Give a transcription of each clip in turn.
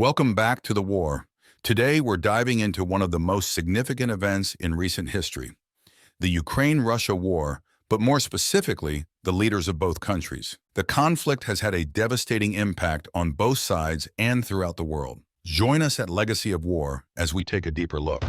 Welcome back to the war. Today, we're diving into one of the most significant events in recent history, the Ukraine-Russia war, but more specifically, the leaders of both countries. The conflict has had a devastating impact on both sides and throughout the world. Join us at Legacy of War as we take a deeper look.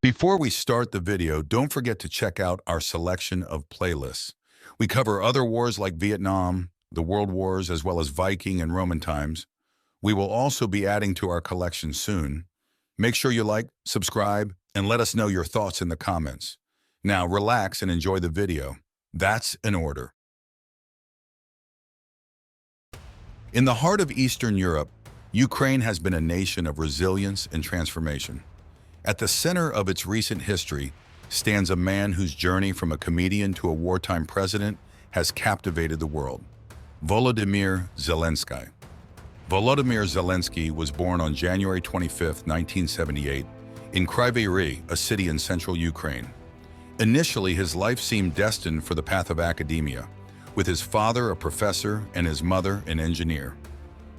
Before we start the video, don't forget to check out our selection of playlists. We cover other wars like Vietnam, the World Wars, as well as Viking and Roman times. We will also be adding to our collection soon. Make sure you like, subscribe, and let us know your thoughts in the comments. Now relax and enjoy the video. That's an order. In the heart of Eastern Europe, Ukraine has been a nation of resilience and transformation. At the center of its recent history stands a man whose journey from a comedian to a wartime president has captivated the world. Volodymyr Zelensky. Volodymyr Zelensky was born on January 25, 1978, in Kryvyi Rih, a city in central Ukraine. Initially, his life seemed destined for the path of academia, with his father a professor and his mother an engineer.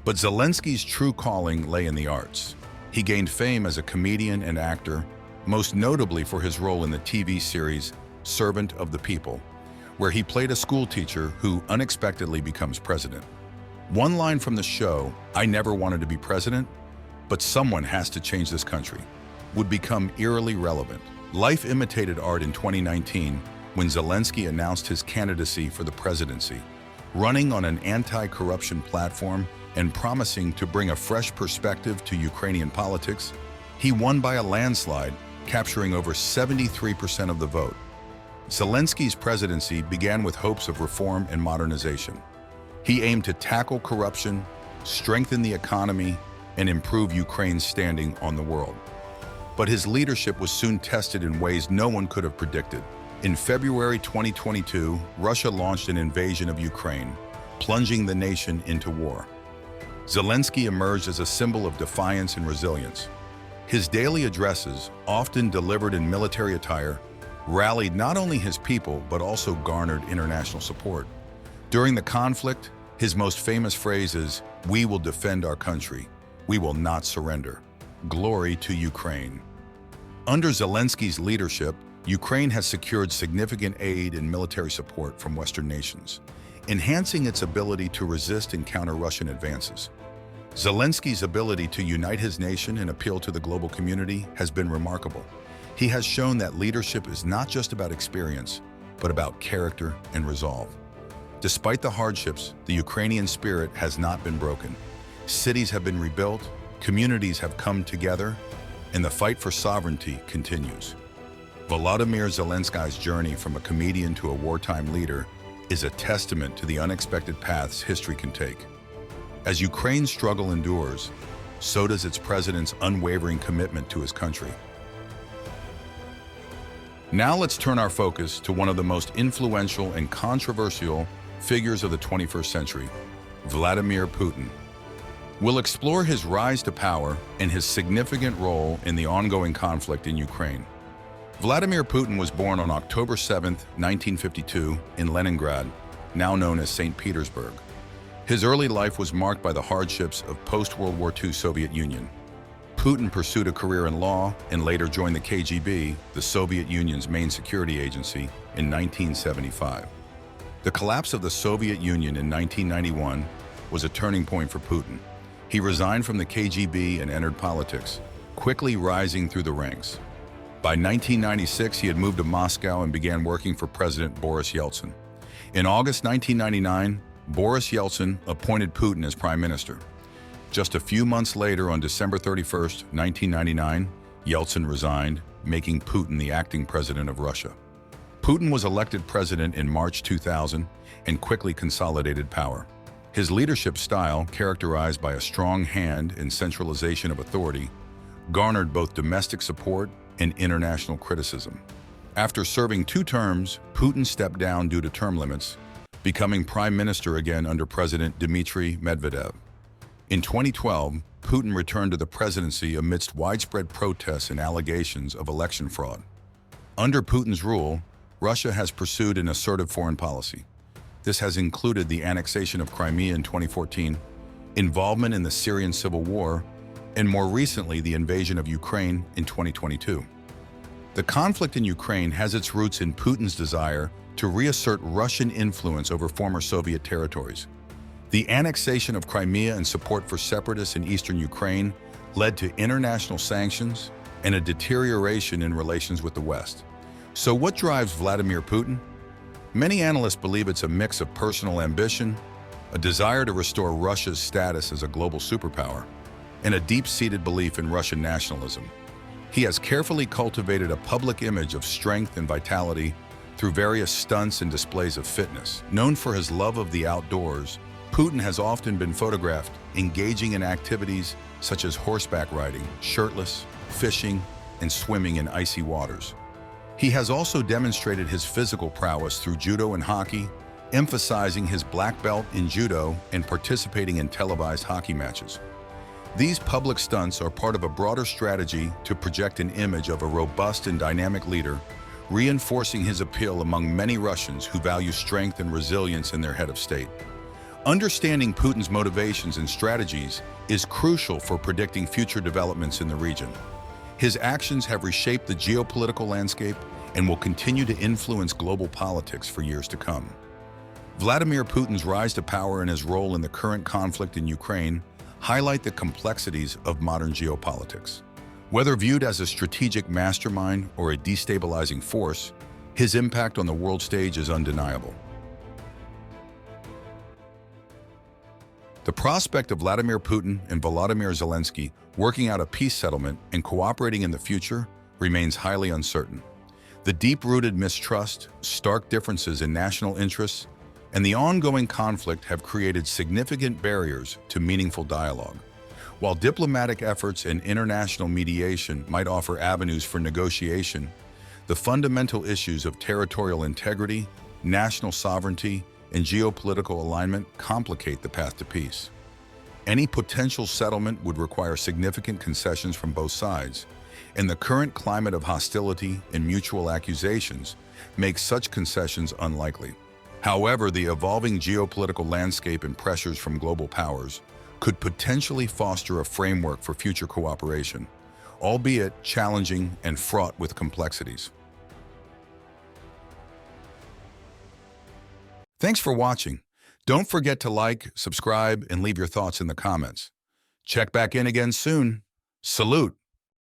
But Zelensky's true calling lay in the arts. He gained fame as a comedian and actor, most notably for his role in the TV series Servant of the People, where he played a schoolteacher who unexpectedly becomes president. One line from the show, "I never wanted to be president, but someone has to change this country," would become eerily relevant. Life imitated art in 2019 when Zelensky announced his candidacy for the presidency, running on an anti-corruption platform and promising to bring a fresh perspective to Ukrainian politics. He won by a landslide, capturing over 73% of the vote. Zelensky's presidency began with hopes of reform and modernization. He aimed to tackle corruption, strengthen the economy, and improve Ukraine's standing on the world. But his leadership was soon tested in ways no one could have predicted. In February 2022, Russia launched an invasion of Ukraine, plunging the nation into war. Zelensky emerged as a symbol of defiance and resilience. His daily addresses, often delivered in military attire, rallied not only his people but also garnered international support. During the conflict, his most famous phrase is, "We will defend our country. We will not surrender. Glory to Ukraine." Under Zelensky's leadership, Ukraine has secured significant aid and military support from Western nations, enhancing its ability to resist and counter Russian advances. Zelensky's ability to unite his nation and appeal to the global community has been remarkable. He has shown that leadership is not just about experience, but about character and resolve. Despite the hardships, the Ukrainian spirit has not been broken. Cities have been rebuilt, communities have come together, and the fight for sovereignty continues. Volodymyr Zelensky's journey from a comedian to a wartime leader is a testament to the unexpected paths history can take. As Ukraine's struggle endures, so does its president's unwavering commitment to his country. Now let's turn our focus to one of the most influential and controversial figures of the 21st century, Vladimir Putin. We'll explore his rise to power and his significant role in the ongoing conflict in Ukraine. Vladimir Putin was born on October 7, 1952, in Leningrad, now known as St. Petersburg. His early life was marked by the hardships of post-World War II Soviet Union. Putin pursued a career in law and later joined the KGB, the Soviet Union's main security agency, in 1975. The collapse of the Soviet Union in 1991 was a turning point for Putin. He resigned from the KGB and entered politics, quickly rising through the ranks. By 1996, he had moved to Moscow and began working for President Boris Yeltsin. In August 1999, Boris Yeltsin appointed Putin as prime minister. Just a few months later, on December 31, 1999, Yeltsin resigned, making Putin the acting president of Russia. Putin was elected president in March 2000 and quickly consolidated power. His leadership style, characterized by a strong hand and centralization of authority, garnered both domestic support and international criticism. After serving 2 terms, Putin stepped down due to term limits, becoming prime minister again under President Dmitry Medvedev. In 2012, Putin returned to the presidency amidst widespread protests and allegations of election fraud. Under Putin's rule, Russia has pursued an assertive foreign policy. This has included the annexation of Crimea in 2014, involvement in the Syrian civil war, and more recently the invasion of Ukraine in 2022. The conflict in Ukraine has its roots in Putin's desire to reassert Russian influence over former Soviet territories. The annexation of Crimea and support for separatists in eastern Ukraine led to international sanctions and a deterioration in relations with the West. So what drives Vladimir Putin? Many analysts believe it's a mix of personal ambition, a desire to restore Russia's status as a global superpower, and a deep-seated belief in Russian nationalism. He has carefully cultivated a public image of strength and vitality through various stunts and displays of fitness. Known for his love of the outdoors, Putin has often been photographed engaging in activities such as horseback riding, shirtless, fishing, and swimming in icy waters. He has also demonstrated his physical prowess through judo and hockey, emphasizing his black belt in judo and participating in televised hockey matches. These public stunts are part of a broader strategy to project an image of a robust and dynamic leader, reinforcing his appeal among many Russians who value strength and resilience in their head of state. Understanding Putin's motivations and strategies is crucial for predicting future developments in the region. His actions have reshaped the geopolitical landscape and will continue to influence global politics for years to come. Vladimir Putin's rise to power and his role in the current conflict in Ukraine highlight the complexities of modern geopolitics. Whether viewed as a strategic mastermind or a destabilizing force, his impact on the world stage is undeniable. The prospect of Vladimir Putin and Volodymyr Zelensky working out a peace settlement and cooperating in the future remains highly uncertain. The deep-rooted mistrust, stark differences in national interests, and the ongoing conflict have created significant barriers to meaningful dialogue. While diplomatic efforts and international mediation might offer avenues for negotiation, the fundamental issues of territorial integrity, national sovereignty, and geopolitical alignment complicate the path to peace. Any potential settlement would require significant concessions from both sides, and the current climate of hostility and mutual accusations makes such concessions unlikely. However, the evolving geopolitical landscape and pressures from global powers could potentially foster a framework for future cooperation, albeit challenging and fraught with complexities. Thanks for watching. Don't forget to like, subscribe, and leave your thoughts in the comments. Check back in again soon. Salute!